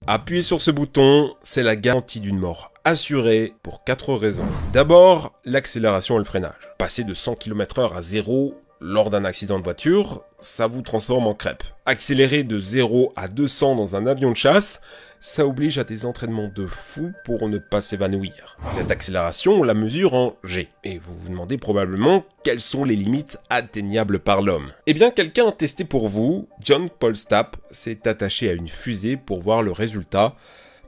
Appuyez sur ce bouton, c'est la garantie d'une mort assurée pour 4 raisons. D'abord, l'accélération et le freinage. Passer de 100 km/h à 0 lors d'un accident de voiture, ça vous transforme en crêpe. Accélérer de 0 à 200 dans un avion de chasse, ça oblige à des entraînements de fou pour ne pas s'évanouir. Cette accélération, on la mesure en G. Et vous vous demandez probablement quelles sont les limites atteignables par l'homme. Eh bien, quelqu'un a testé pour vous. John Paul Stapp s'est attaché à une fusée pour voir le résultat.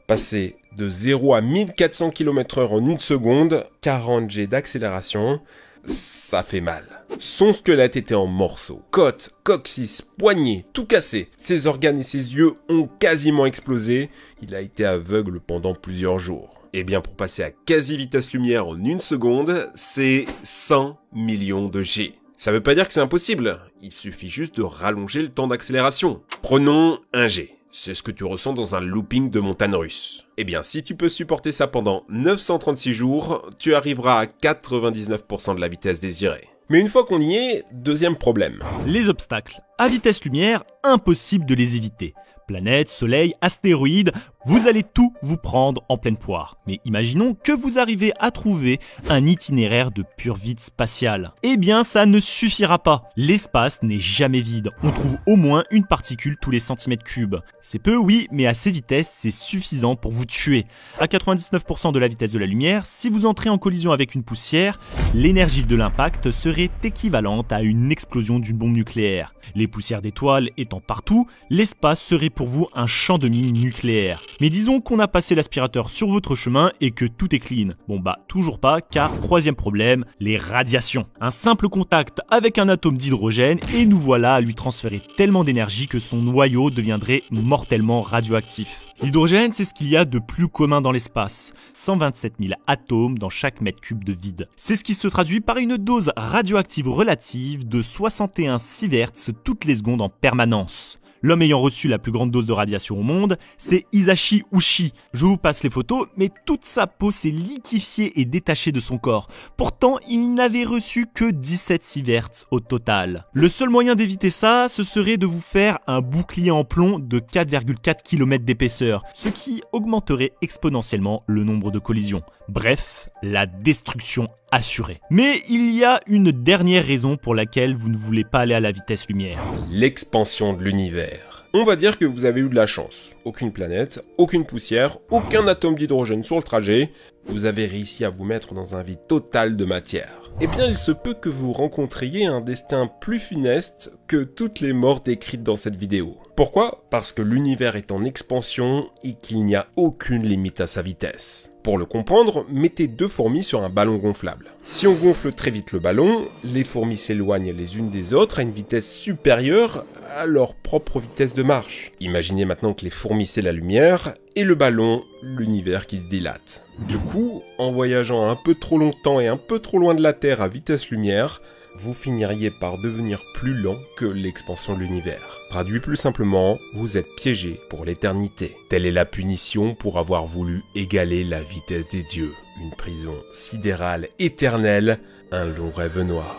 Passer de 0 à 1400 km/h en 1 seconde, 40 G d'accélération, ça fait mal. Son squelette était en morceaux. Côte, coccyx, poignet, tout cassé. Ses organes et ses yeux ont quasiment explosé. Il a été aveugle pendant plusieurs jours. Et bien pour passer à quasi vitesse lumière en 1 seconde, c'est 100 millions de G. Ça veut pas dire que c'est impossible. Il suffit juste de rallonger le temps d'accélération. Prenons 1 G. C'est ce que tu ressens dans un looping de montagne russe. Eh bien, si tu peux supporter ça pendant 936 jours, tu arriveras à 99% de la vitesse désirée. Mais une fois qu'on y est, deuxième problème. Les obstacles. À vitesse lumière, impossible de les éviter. Planètes, soleil, astéroïdes, vous allez tout vous prendre en pleine poire. Mais imaginons que vous arrivez à trouver un itinéraire de pur vide spatial. Eh bien, ça ne suffira pas. L'espace n'est jamais vide. On trouve au moins une particule tous les centimètres cubes. C'est peu, oui, mais à ces vitesses, c'est suffisant pour vous tuer. À 99% de la vitesse de la lumière, si vous entrez en collision avec une poussière, l'énergie de l'impact serait équivalente à une explosion d'une bombe nucléaire. Les poussières d'étoiles étant partout, l'espace serait pour vous un champ de mine nucléaire. Mais disons qu'on a passé l'aspirateur sur votre chemin et que tout est clean. Bon bah toujours pas, car troisième problème, les radiations. Un simple contact avec un atome d'hydrogène et nous voilà à lui transférer tellement d'énergie que son noyau deviendrait mortellement radioactif. L'hydrogène, c'est ce qu'il y a de plus commun dans l'espace. 127 000 atomes dans chaque mètre cube de vide. C'est ce qui se traduit par une dose radioactive relative de 61 sieverts toutes les secondes en permanence. L'homme ayant reçu la plus grande dose de radiation au monde, c'est Hisashi Ushi. Je vous passe les photos, mais toute sa peau s'est liquéfiée et détachée de son corps. Pourtant, il n'avait reçu que 17 sieverts au total. Le seul moyen d'éviter ça, ce serait de vous faire un bouclier en plomb de 4,4 km d'épaisseur, ce qui augmenterait exponentiellement le nombre de collisions. Bref, la destruction assurée. Mais il y a une dernière raison pour laquelle vous ne voulez pas aller à la vitesse lumière. L'expansion de l'univers. On va dire que vous avez eu de la chance. Aucune planète, aucune poussière, aucun atome d'hydrogène sur le trajet. Vous avez réussi à vous mettre dans un vide total de matière. Eh bien, il se peut que vous rencontriez un destin plus funeste que toutes les morts décrites dans cette vidéo. Pourquoi? Parce que l'univers est en expansion et qu'il n'y a aucune limite à sa vitesse. Pour le comprendre, mettez 2 fourmis sur un ballon gonflable. Si on gonfle très vite le ballon, les fourmis s'éloignent les unes des autres à une vitesse supérieure à leur propre vitesse de marche. Imaginez maintenant que les fourmis c'est la lumière et le ballon, l'univers qui se dilate. Du coup, en voyageant un peu trop longtemps et un peu trop loin de la Terre à vitesse lumière, vous finiriez par devenir plus lent que l'expansion de l'univers. Traduit plus simplement, vous êtes piégé pour l'éternité. Telle est la punition pour avoir voulu égaler la vitesse des dieux. Une prison sidérale éternelle, un long rêve noir.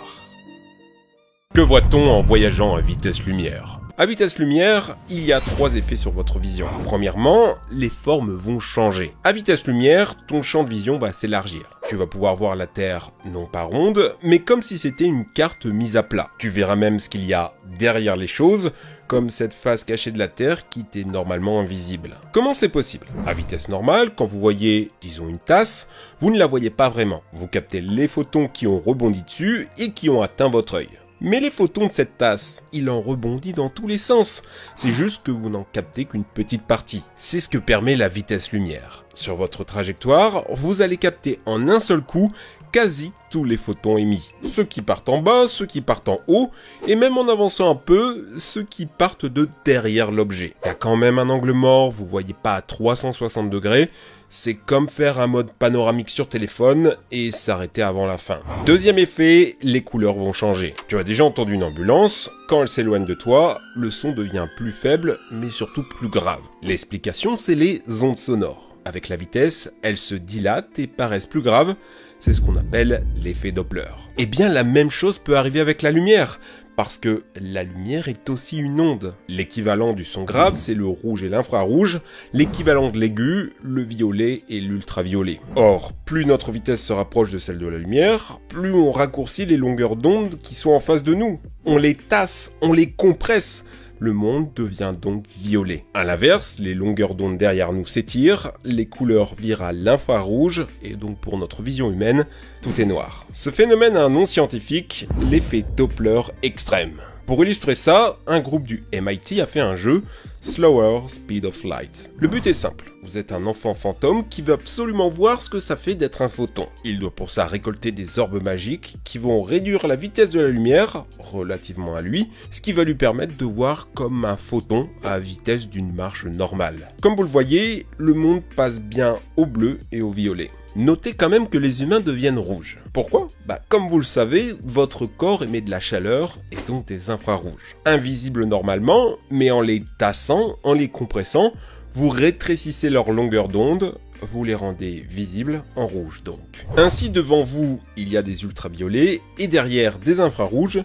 Que voit-on en voyageant à vitesse lumière ? À vitesse lumière, il y a 3 effets sur votre vision. Premièrement, les formes vont changer. À vitesse lumière, ton champ de vision va s'élargir. Tu vas pouvoir voir la Terre non pas ronde, mais comme si c'était une carte mise à plat. Tu verras même ce qu'il y a derrière les choses, comme cette face cachée de la Terre qui t'est normalement invisible. Comment c'est possible? À vitesse normale, quand vous voyez, disons une tasse, vous ne la voyez pas vraiment. Vous captez les photons qui ont rebondi dessus et qui ont atteint votre œil. Mais les photons de cette tasse, il en rebondit dans tous les sens. C'est juste que vous n'en captez qu'une petite partie. C'est ce que permet la vitesse lumière. Sur votre trajectoire, vous allez capter en un seul coup quasi tous les photons émis. Ceux qui partent en bas, ceux qui partent en haut, et même en avançant un peu, ceux qui partent de derrière l'objet. Il y a quand même un angle mort, vous voyez pas à 360 degrés, c'est comme faire un mode panoramique sur téléphone et s'arrêter avant la fin. Deuxième effet, les couleurs vont changer. Tu as déjà entendu une ambulance, quand elle s'éloigne de toi, le son devient plus faible, mais surtout plus grave. L'explication, c'est les ondes sonores. Avec la vitesse, elles se dilatent et paraissent plus graves. C'est ce qu'on appelle l'effet Doppler. Eh bien, la même chose peut arriver avec la lumière. Parce que la lumière est aussi une onde. L'équivalent du son grave, c'est le rouge et l'infrarouge. L'équivalent de l'aigu, le violet et l'ultraviolet. Or, plus notre vitesse se rapproche de celle de la lumière, plus on raccourcit les longueurs d'onde qui sont en face de nous. On les tasse, on les compresse. Le monde devient donc violet. A l'inverse, les longueurs d'onde derrière nous s'étirent, les couleurs virent à l'infrarouge, et donc pour notre vision humaine, tout est noir. Ce phénomène a un nom scientifique, l'effet Doppler extrême. Pour illustrer ça, un groupe du MIT a fait un jeu, Slower Speed of Light. Le but est simple, vous êtes un enfant fantôme qui veut absolument voir ce que ça fait d'être un photon. Il doit pour ça récolter des orbes magiques qui vont réduire la vitesse de la lumière, relativement à lui, ce qui va lui permettre de voir comme un photon à vitesse d'une marche normale. Comme vous le voyez, le monde passe bien au bleu et au violet. Notez quand même que les humains deviennent rouges. Pourquoi? Comme vous le savez, votre corps émet de la chaleur et donc des infrarouges. Invisibles normalement, mais en les tassant, en les compressant, vous rétrécissez leur longueur d'onde, vous les rendez visibles en rouge donc. Ainsi devant vous, il y a des ultraviolets et derrière des infrarouges,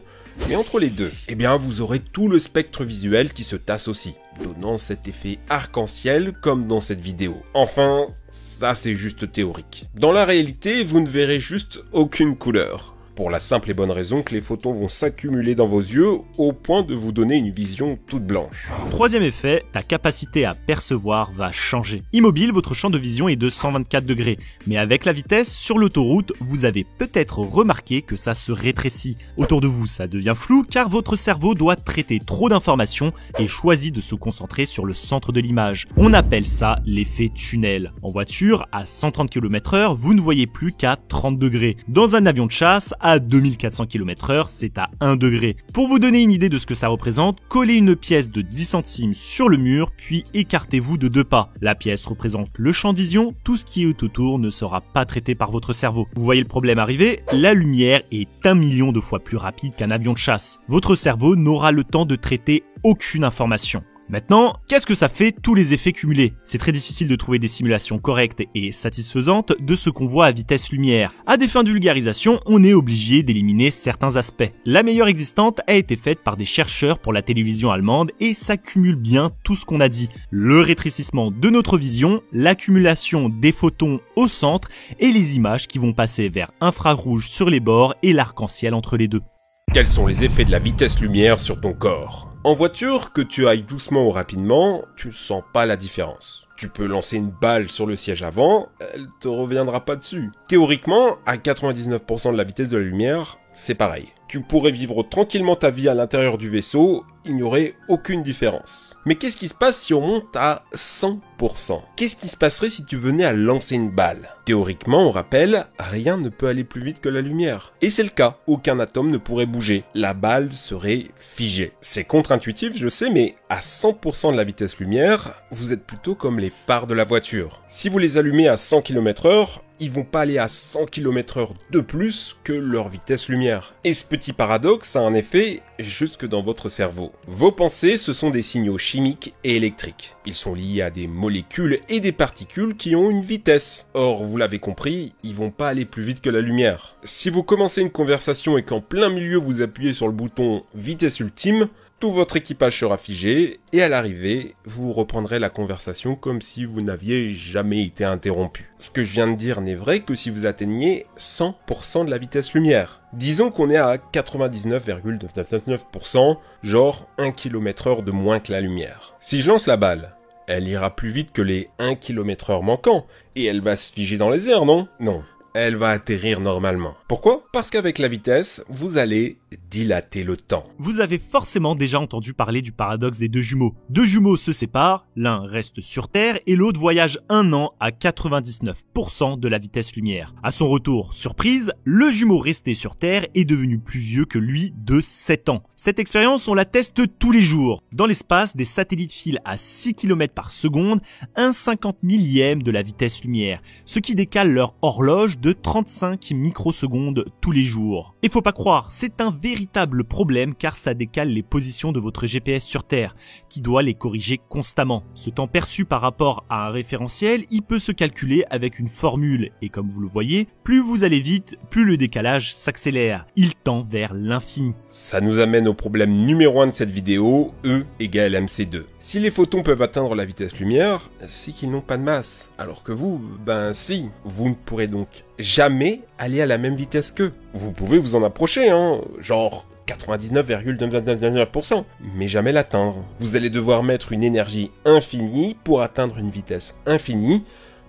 mais entre les deux, vous aurez tout le spectre visuel qui se tasse aussi, donnant cet effet arc-en-ciel comme dans cette vidéo. Enfin, ça c'est juste théorique. Dans la réalité, vous ne verrez juste aucune couleur. Pour la simple et bonne raison que les photons vont s'accumuler dans vos yeux au point de vous donner une vision toute blanche. Troisième effet, ta capacité à percevoir va changer. Immobile, votre champ de vision est de 124 degrés, mais avec la vitesse, sur l'autoroute, vous avez peut-être remarqué que ça se rétrécit. Autour de vous, ça devient flou car votre cerveau doit traiter trop d'informations et choisit de se concentrer sur le centre de l'image. On appelle ça l'effet tunnel. En voiture, à 130 km/h, vous ne voyez plus qu'à 30 degrés. Dans un avion de chasse, à 2400 km/h, c'est à 1 degré. Pour vous donner une idée de ce que ça représente, collez une pièce de 10 centimes sur le mur, puis écartez-vous de 2 pas. La pièce représente le champ de vision, tout ce qui est autour ne sera pas traité par votre cerveau. Vous voyez le problème arriver? La lumière est 1 million de fois plus rapide qu'un avion de chasse. Votre cerveau n'aura le temps de traiter aucune information. Maintenant, qu'est-ce que ça fait tous les effets cumulés? C'est très difficile de trouver des simulations correctes et satisfaisantes de ce qu'on voit à vitesse lumière. À des fins de vulgarisation, on est obligé d'éliminer certains aspects. La meilleure existante a été faite par des chercheurs pour la télévision allemande et ça cumule bien tout ce qu'on a dit. Le rétrécissement de notre vision, l'accumulation des photons au centre et les images qui vont passer vers infrarouge sur les bords et l'arc-en-ciel entre les deux. Quels sont les effets de la vitesse lumière sur ton corps? En voiture, que tu ailles doucement ou rapidement, tu ne sens pas la différence. Tu peux lancer une balle sur le siège avant, elle te reviendra pas dessus. Théoriquement, à 99% de la vitesse de la lumière, c'est pareil. Tu pourrais vivre tranquillement ta vie à l'intérieur du vaisseau, il n'y aurait aucune différence. Mais qu'est-ce qui se passe si on monte à 100%? Qu'est-ce qui se passerait si tu venais à lancer une balle? Théoriquement, on rappelle, rien ne peut aller plus vite que la lumière. Et c'est le cas, aucun atome ne pourrait bouger. La balle serait figée. C'est contre-intuitif, je sais, mais à 100% de la vitesse lumière, vous êtes plutôt comme les phares de la voiture. Si vous les allumez à 100 km/h, ils vont pas aller à 100 km/h de plus que leur vitesse lumière. Et ce petit paradoxe a un effet jusque dans votre cerveau. Vos pensées, ce sont des signaux chimiques et électriques. Ils sont liés à des molécules et des particules qui ont une vitesse. Or, vous l'avez compris, ils vont pas aller plus vite que la lumière. Si vous commencez une conversation et qu'en plein milieu vous appuyez sur le bouton vitesse ultime, tout votre équipage sera figé, et à l'arrivée, vous reprendrez la conversation comme si vous n'aviez jamais été interrompu. Ce que je viens de dire n'est vrai que si vous atteignez 100% de la vitesse lumière. Disons qu'on est à 99,999%, genre 1 km/h de moins que la lumière. Si je lance la balle, elle ira plus vite que les 1 km/h manquants, et elle va se figer dans les airs, non? Non. Elle va atterrir normalement. Pourquoi? Parce qu'avec la vitesse, vous allez dilater le temps. Vous avez forcément déjà entendu parler du paradoxe des deux jumeaux. Deux jumeaux se séparent, l'un reste sur Terre et l'autre voyage 1 an à 99% de la vitesse lumière. À son retour, surprise, le jumeau resté sur Terre est devenu plus vieux que lui de 7 ans. Cette expérience, on la teste tous les jours. Dans l'espace, des satellites filent à 6 km par seconde, un 50 millième de la vitesse lumière, ce qui décale leur horloge de 35 microsecondes tous les jours. Et faut pas croire, c'est un véritable problème car ça décale les positions de votre GPS sur Terre, qui doit les corriger constamment. Ce temps perçu par rapport à un référentiel, il peut se calculer avec une formule, et comme vous le voyez, plus vous allez vite, plus le décalage s'accélère. Il tend vers l'infini. Ça nous amène au problème numéro 1 de cette vidéo, E égale mc2. Si les photons peuvent atteindre la vitesse lumière, c'est qu'ils n'ont pas de masse. Alors que vous, ben si, vous ne pourrez donc jamais aller à la même vitesse qu'eux. Vous pouvez vous en approcher, hein, genre 99,99%, mais jamais l'atteindre. Vous allez devoir mettre une énergie infinie pour atteindre une vitesse infinie.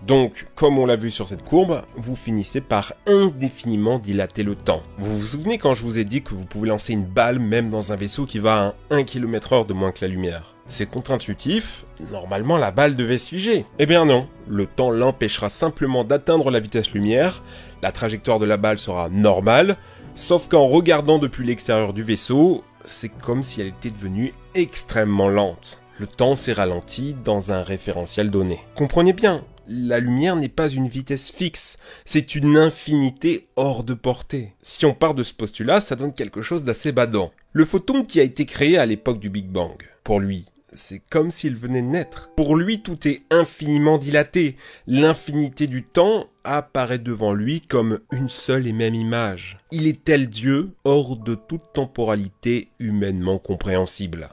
Donc, comme on l'a vu sur cette courbe, vous finissez par indéfiniment dilater le temps. Vous vous souvenez quand je vous ai dit que vous pouvez lancer une balle même dans un vaisseau qui va à 1 km/h de moins que la lumière? C'est contre-intuitif, normalement la balle devait se figer. Eh bien non, le temps l'empêchera simplement d'atteindre la vitesse lumière, la trajectoire de la balle sera normale, sauf qu'en regardant depuis l'extérieur du vaisseau, c'est comme si elle était devenue extrêmement lente. Le temps s'est ralenti dans un référentiel donné. Comprenez bien, la lumière n'est pas une vitesse fixe, c'est une infinité hors de portée. Si on part de ce postulat, ça donne quelque chose d'assez badant. Le photon qui a été créé à l'époque du Big Bang, pour lui, c'est comme s'il venait de naître. Pour lui, tout est infiniment dilaté. L'infinité du temps apparaît devant lui comme une seule et même image. Il est tel Dieu, hors de toute temporalité humainement compréhensible.